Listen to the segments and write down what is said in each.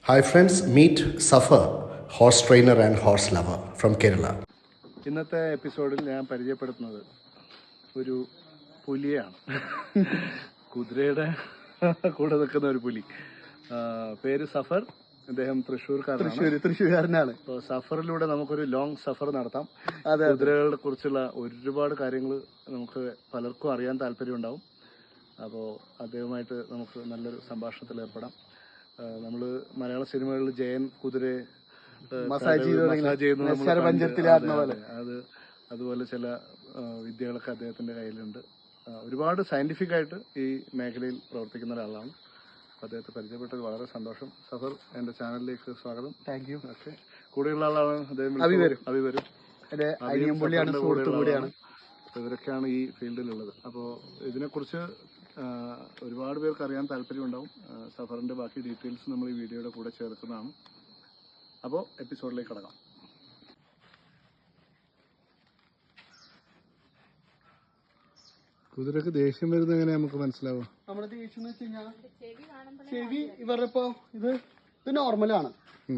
Hi friends, meet Safar, horse trainer and horse lover from Kerala. ഇന്നത്തെ എപ്പിസോഡിൽ ഞാൻ പരിചയപ്പെടുത്തുന്നത് ഒരു പുലിയാണ്. കുതിരയുടെ കൂടെ നിൽക്കുന്ന ഒരു പുലി. പേര് സഫർ. അദ്ദേഹം തൃശ്ശൂർക്കാരനാണ്. അപ്പോൾ സഫറിലൂടെ നമുക്കൊരു ലോങ് സഫർ നടത്താം. കുതിരകളെ കുറിച്ചുള്ള ഒരുപാട് കാര്യങ്ങൾ നമുക്ക് പലർക്കും അറിയാൻ താല്പര്യമുണ്ടാവും. അപ്പോൾ അദ്ദേഹവുമായിട്ട് നമുക്ക് നല്ലൊരു സംഭാഷണത്തിൽ ഏർപ്പെടാം. നമ്മൾ മലയാള സിനിമകളിൽ ജയൻ കുതിരയെ മസാജ് ചെയ്യുന്ന അതുപോലെ ചില വിദ്യകളൊക്കെ അദ്ദേഹത്തിന്റെ കയ്യിലുണ്ട്. ഒരുപാട് സയന്റിഫിക് ആയിട്ട് ഈ മേഖലയിൽ പ്രവർത്തിക്കുന്ന ഒരാളാണ്. അദ്ദേഹത്തെ പരിചയപ്പെട്ടത് വളരെ സന്തോഷം. സഫർ, എന്റെ ചാനലിലേക്ക് സ്വാഗതം. Thank you. ഓക്കെ, കൂടെയുള്ള ആളാണ് അദ്ദേഹം. അഭിവരും ഇവരൊക്കെയാണ് ഈ ഫീൽഡിലുള്ളത്. അപ്പോൾ ഇതിനെക്കുറിച്ച് ഒരുപാട് പേർക്ക് അറിയാൻ താല്പര്യമുണ്ടാവും. സഫറിന്റെ ബാക്കി ഡീറ്റെയിൽസ് നമ്മൾ ഈ വീഡിയോയുടെ കൂടെ ചേർക്കുന്നതാണ്. അപ്പോൾ എപ്പിസോഡിലേക്ക് കടക്കാം. കുതിരക്ക് ദേഷ്യം വരുന്നത് എങ്ങനെ നമുക്ക് മനസ്സിലാവും? നമ്മുടെ ദേഷ്യം എന്ന് വെച്ച് കഴിഞ്ഞാൽ ചെവി ഇവരുടെ ഇപ്പൊ ഇത് നോർമലാണ്.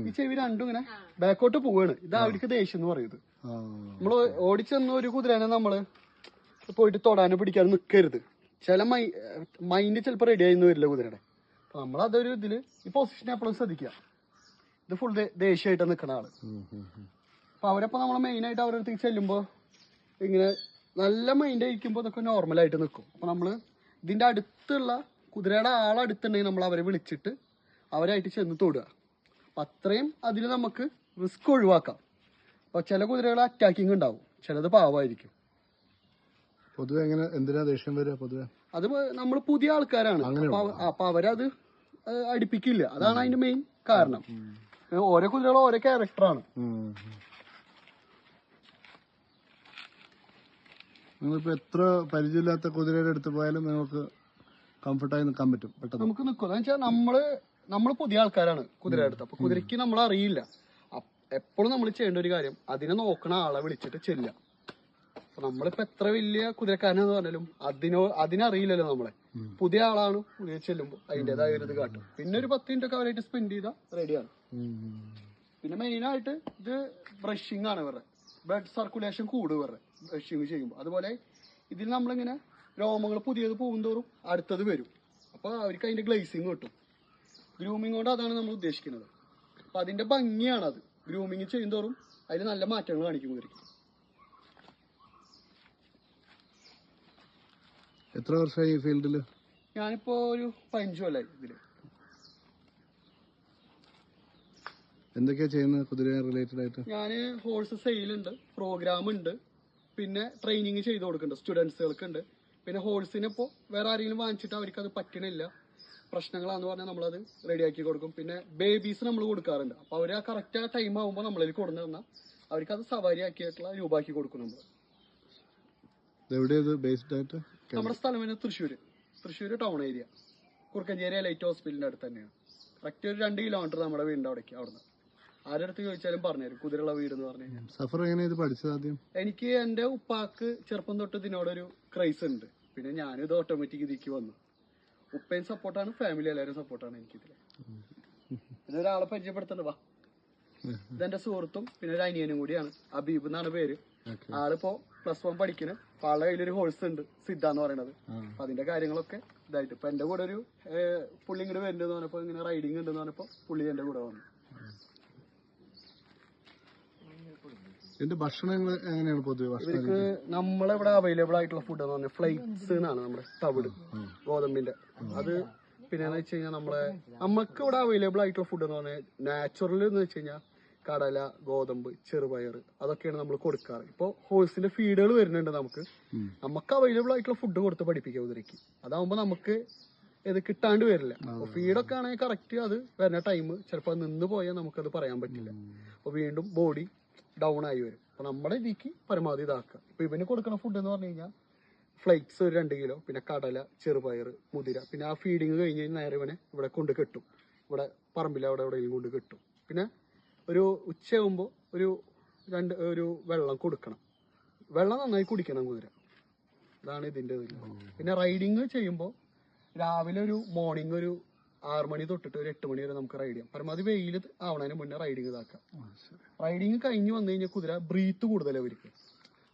ഈ ചെവി രണ്ടും ഇങ്ങനെ ബാക്കോട്ട് പോവാണ്. ഇത് അവർക്ക് ദേഷ്യം എന്ന് പറയുന്നത്. നമ്മള് ഓടിച്ചെന്ന ഒരു കുതിരനെ നമ്മള് പോയിട്ട് തൊടാനും പിടിക്കാനും നിൽക്കരുത്. ചില മൈൻഡ് ചിലപ്പോൾ റെഡി ആയിന്ന് വരില്ല കുതിരയുടെ. അപ്പൊ നമ്മളതൊരു ഇതില് ഈ പൊസിഷൻ എപ്പോഴും ശ്രദ്ധിക്കുക. ഇത് ഫുൾ ദേഷ്യമായിട്ട് നിൽക്കുന്ന ആള്. അപ്പൊ അവരപ്പോ നമ്മള് മെയിൻ ആയിട്ട് അവരുടെ അടുത്തേക്ക് ചെല്ലുമ്പോ ഇങ്ങനെ നല്ല മൈൻഡ് ആയിരിക്കുമ്പോ ഇതൊക്കെ നോർമലായിട്ട് നിൽക്കും. അപ്പൊ നമ്മള് ഇതിന്റെ അടുത്തുള്ള കുതിരയുടെ ആളടുത്തുണ്ടെങ്കിൽ നമ്മൾ അവരെ വിളിച്ചിട്ട് അവരായിട്ട് ചെന്ന് തൊടുക. അപ്പൊ അത്രയും അതിന് നമുക്ക് റിസ്ക് ഒഴിവാക്കാം. അപ്പൊ ചില കുതിരകൾ അറ്റാക്കിങ് ഉണ്ടാവും, ചിലത് പാവമായിരിക്കും. പൊതുവെ എങ്ങനെ എന്തിനാ ദേഷ്യം വരിക? പൊതുവെ അത് നമ്മൾ പുതിയ ആൾക്കാരാണ്. അപ്പൊ അവരത് അടുപ്പിക്കില്ല. അതാണ് അതിന്റെ മെയിൻ കാരണം. ഓരോ കുതിരകളും ഓരോ ക്യാരക്ടറാണ്. നിങ്ങളിപ്പോ എത്ര പരിചയമില്ലാത്ത കുതിരയുടെ അടുത്ത് പോയാലും നിങ്ങൾക്ക് കംഫർട്ടായി നിൽക്കാൻ പറ്റും? പെട്ടെന്ന് നമുക്ക് നിൽക്കും. എന്ന് വെച്ചാൽ നമ്മള് പുതിയ ആൾക്കാരാണ് കുതിരയുടെ അടുത്ത്. അപ്പൊ കുതിരക്ക് നമ്മൾ അറിയില്ല. എപ്പോഴും നമ്മൾ ചെയ്യേണ്ട ഒരു കാര്യം അതിനെ നോക്കണ ആളെ വിളിച്ചിട്ട് ചെല്ലുക. അപ്പൊ നമ്മളിപ്പോ എത്ര വലിയ കുതിരക്കാരനെന്ന് പറഞ്ഞാലും അതിനറിയില്ലല്ലോ നമ്മളെ. പുതിയ ആളാണ്. പുതിയ ചെല്ലുമ്പോൾ അതിന്റേതായ ഒരു ഇത് കാട്ടും. പിന്നെ ഒരു 10 മിനിറ്റ് ഒക്കെ അവരായിട്ട് സ്പെൻഡ് ചെയ്താൽ റെഡിയാണ്. പിന്നെ മെയിൻ ആയിട്ട് ഇത് ബ്രഷിംഗ് ആണ് ഇവരുടെ. ബ്ലഡ് സർക്കുലേഷൻ കൂടും ഇവരുടെ ബ്രഷിംഗ് ചെയ്യുമ്പോൾ. അതുപോലെ ഇതിൽ നമ്മളിങ്ങനെ രോമങ്ങൾ പുതിയത് പോകുന്തോറും അടുത്തത് വരും. അപ്പൊ അവർക്ക് അതിന്റെ ഗ്ലേസിങ് കിട്ടും. ഗ്രൂമിങ് കൊണ്ട് അതാണ് നമ്മൾ ഉദ്ദേശിക്കുന്നത്. അപ്പൊ അതിന്റെ ഭംഗിയാണത്. ഗ്രൂമിങ് ചെയ്യുന്തോറും അതിൽ നല്ല മാറ്റങ്ങൾ കാണിക്കും കുതിരയ്ക്ക്. എത്ര വർഷമായി ഈ ഫീൽഡില്? ഞാനിപ്പോ ഒരു 15 കൊല്ലായി ഇതില്. എന്തൊക്കെയാ ചെയ്യുന്നത് കുതിര റിലേറ്റഡ് ആയിട്ട്? ഞാന് ഹോഴ്സ് സെയിലുണ്ട്, പ്രോഗ്രാം ഉണ്ട്, പിന്നെ ട്രെയിനിങ് ചെയ്ത് കൊടുക്കുന്നുണ്ട് സ്റ്റുഡൻസുകൾക്ക് ഉണ്ട്. പിന്നെ ഹോഴ്സിനെ ഇപ്പോ വേറെ ആരെങ്കിലും വാങ്ങിച്ചിട്ട് അവർക്ക് അത് പറ്റണില്ല, പ്രശ്നങ്ങളാന്ന് പറഞ്ഞാൽ നമ്മളത് റെഡിയാക്കി കൊടുക്കും. പിന്നെ ബേബീസ് നമ്മൾ കൊടുക്കാറുണ്ട്. അപ്പൊ അവര് ആ കറക്റ്റ് ആ ടൈം ആകുമ്പോൾ നമ്മളിലേക്ക് കൊടുന്നു തന്നാൽ അവർക്ക് അത് സവാരി ആക്കിയിട്ടുള്ള രൂപാക്കി കൊടുക്കും നമ്മൾ. നമ്മുടെ സ്ഥലം പിന്നെ Thrissur town area, Kurukkanchery light ഹോസ്പിറ്റലിന്റെ അടുത്ത് തന്നെയാണ്. കറക്റ്റ് ഒരു 2 കിലോമീറ്റർ നമ്മുടെ വീടിന്റെ അവിടേക്ക്. അവിടുന്ന് ആരടുത്ത് ചോദിച്ചാലും പറഞ്ഞുതരും കുതിരയുള്ള വീട് എന്ന് പറഞ്ഞു കഴിഞ്ഞാൽ. സഫർ എങ്ങനെ ഇത് പഠിച്ചത് ആദ്യം? എനിക്ക് എന്റെ ഉപ്പാക്ക് ചെറുപ്പം തൊട്ട് ഇതിനോടൊരു ക്രൈസ് ഉണ്ട്. പിന്നെ ഞാനിത് ഓട്ടോമാറ്റിക് ഇതിലേക്ക് വന്നു. ഉപ്പയും സപ്പോർട്ടാണ്, ഫാമിലി എല്ലാവരും സപ്പോർട്ടാണ് എനിക്കിതില്. പിന്നെ ഒരാളെ പരിചയപ്പെടുത്തണ്ട വാ. ഇതെന്റെ സുഹൃത്തും പിന്നെ ഒരു അനിയനും കൂടിയാണ്. അബീബ് എന്നാണ് പേര്. ആളിപ്പോ +1 പഠിക്കുന്നു. അപ്പൊ ആളുടെ കയ്യിലൊരു ഹോഴ്സ് ഉണ്ട്, സിദ്ധ എന്ന് പറയുന്നത്. അപ്പൊ അതിന്റെ കാര്യങ്ങളൊക്കെ ഇതായിട്ട് ഇപ്പൊ എന്റെ കൂടെ ഒരു പുള്ളി ഇങ്ങോട്ട് വരുന്നുണ്ടെന്ന് പറഞ്ഞപ്പോ, ഇങ്ങനെ റൈഡിങ് ഉണ്ടെന്ന് പറഞ്ഞപ്പോ പുള്ളി എന്റെ കൂടെ വന്നു. ഇതിന്റെ ഭക്ഷണങ്ങൾ എങ്ങനെയാണ് പൊതുവെ? ഇവർക്ക് നമ്മളിവിടെ അവൈലബിൾ ആയിട്ടുള്ള ഫുഡ് എന്ന് പറഞ്ഞാൽ ഫ്ലേക്സ് എന്നാണ്, നമ്മുടെ തവിട് ഗോതമ്പിന്റെ. അത് പിന്നെന്ന് വെച്ച് കഴിഞ്ഞാൽ നമുക്ക് ഇവിടെ അവൈലബിൾ ആയിട്ടുള്ള ഫുഡ് എന്ന് പറഞ്ഞാൽ നാച്ചുറൽ എന്ന് വെച്ച് കഴിഞ്ഞാൽ കടല, ഗോതമ്പ്, ചെറുപയർ, അതൊക്കെയാണ് നമ്മൾ കൊടുക്കാറ്. ഇപ്പൊ ഹോഴ്സിന്റെ ഫീഡുകൾ വരുന്നുണ്ട്. നമുക്ക് അവൈലബിൾ ആയിട്ടുള്ള ഫുഡ് കൊടുത്ത് പഠിപ്പിക്കുക കുതിരയ്ക്ക്. അതാവുമ്പോ നമുക്ക് ഇത് കിട്ടാണ്ട് വരില്ല. അപ്പൊ ഫീഡൊക്കെ ആണെങ്കിൽ കറക്റ്റ് അത് വരുന്ന ടൈം ചിലപ്പോൾ നിന്ന് പോയാൽ നമുക്കത് പറയാൻ പറ്റില്ല. അപ്പൊ വീണ്ടും ബോഡി ഡൗൺ ആയി വരും. അപ്പൊ നമ്മുടെ ഇതിക്ക് പരമാവധി ഇതാക്കുക. ഇപ്പൊ ഇവന് കൊടുക്കുന്ന ഫുഡ് എന്ന് പറഞ്ഞു കഴിഞ്ഞാൽ ഫ്ലേക്സ് ഒരു 2 കിലോ, പിന്നെ കടല, ചെറുപയർ, മുതിര. പിന്നെ ആ ഫീഡിങ് കഴിഞ്ഞ് കഴിഞ്ഞാൽ നേരെ ഇവനെ ഇവിടെ കൊണ്ട് കെട്ടും. ഇവിടെ പറമ്പിൽ അവിടെ എവിടെയും കൊണ്ട് കെട്ടും. പിന്നെ ഒരു ഉച്ചയാകുമ്പോൾ ഒരു വെള്ളം കൊടുക്കണം. വെള്ളം നന്നായി കുടിക്കണം കുതിര. അതാണ് ഇതിന്റെ. പിന്നെ റൈഡിങ് ചെയ്യുമ്പോൾ രാവിലെ ഒരു മോർണിംഗ് ഒരു 6 മണി തൊട്ടിട്ട് ഒരു 8 മണി വരെ നമുക്ക് റൈഡ് ചെയ്യാം. പരമാവധി വെയിൽ ആവണതിന് മുന്നേ റൈഡിങ് ഇതാക്കാം. റൈഡിങ് കഴിഞ്ഞ് വന്നു കഴിഞ്ഞാൽ കുതിര ബ്രീത്ത് കൂടുതലാണ് ഇവർക്ക്.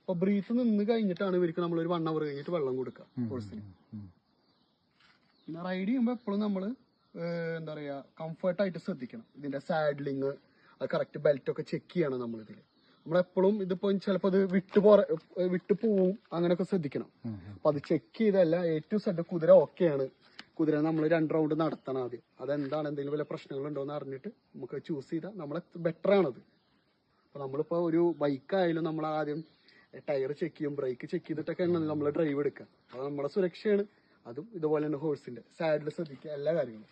അപ്പൊ ബ്രീത്ത് നിന്ന് കഴിഞ്ഞിട്ടാണ് ഇവർക്ക് നമ്മളൊരു 1 hour കഴിഞ്ഞിട്ട് വെള്ളം കൊടുക്കുക ഹോഴ്സിന്. പിന്നെ റൈഡ് ചെയ്യുമ്പോൾ എപ്പോഴും നമ്മൾ എന്താ പറയുക കംഫർട്ടായിട്ട് ശ്രദ്ധിക്കണം. ഇതിന്റെ സാഡ്ലിങ് അത് കറക്റ്റ് ബെൽറ്റ് ഒക്കെ ചെക്ക് ചെയ്യണം നമ്മളിതിൽ. നമ്മളെപ്പോഴും ഇതിപ്പോ ചിലപ്പോൾ അത് വിട്ടു പോവും അങ്ങനെയൊക്കെ ശ്രദ്ധിക്കണം. അപ്പൊ അത് ചെക്ക് ചെയ്തല്ല A to Z കുതിര ഓക്കെയാണ്. കുതിര നമ്മൾ 2 റൗണ്ട് നടത്തണം ആദ്യം. അതെന്താണ് എന്തെങ്കിലും വല്ല പ്രശ്നങ്ങളുണ്ടോ എന്ന് അറിഞ്ഞിട്ട് നമുക്ക് ചൂസ് ചെയ്താൽ നമ്മളെ ബെറ്റർ ആണത്. അപ്പൊ നമ്മളിപ്പോ ഒരു ബൈക്കായാലും നമ്മൾ ആദ്യം ടയർ ചെക്ക് ചെയ്യും, ബ്രേക്ക് ചെക്ക് ചെയ്തിട്ടൊക്കെയാണ് നമ്മൾ ഡ്രൈവ് എടുക്കുക. അത് നമ്മുടെ സുരക്ഷയാണ്. അതും ഇതുപോലെ തന്നെ ഹോഴ്സിന്റെ സാഡിൽ ശ്രദ്ധിക്കുക, എല്ലാ കാര്യങ്ങളും.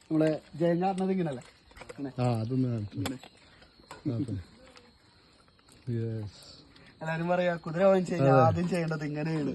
നമ്മളെ ജയങ്കാറിനത് ഇങ്ങനല്ലേ, എല്ലാരും പറയാ കുതിര വാങ്ങിച്ചു കഴിഞ്ഞാൽ ആദ്യം ചെയ്യേണ്ടത് ഇങ്ങനെയാണ്.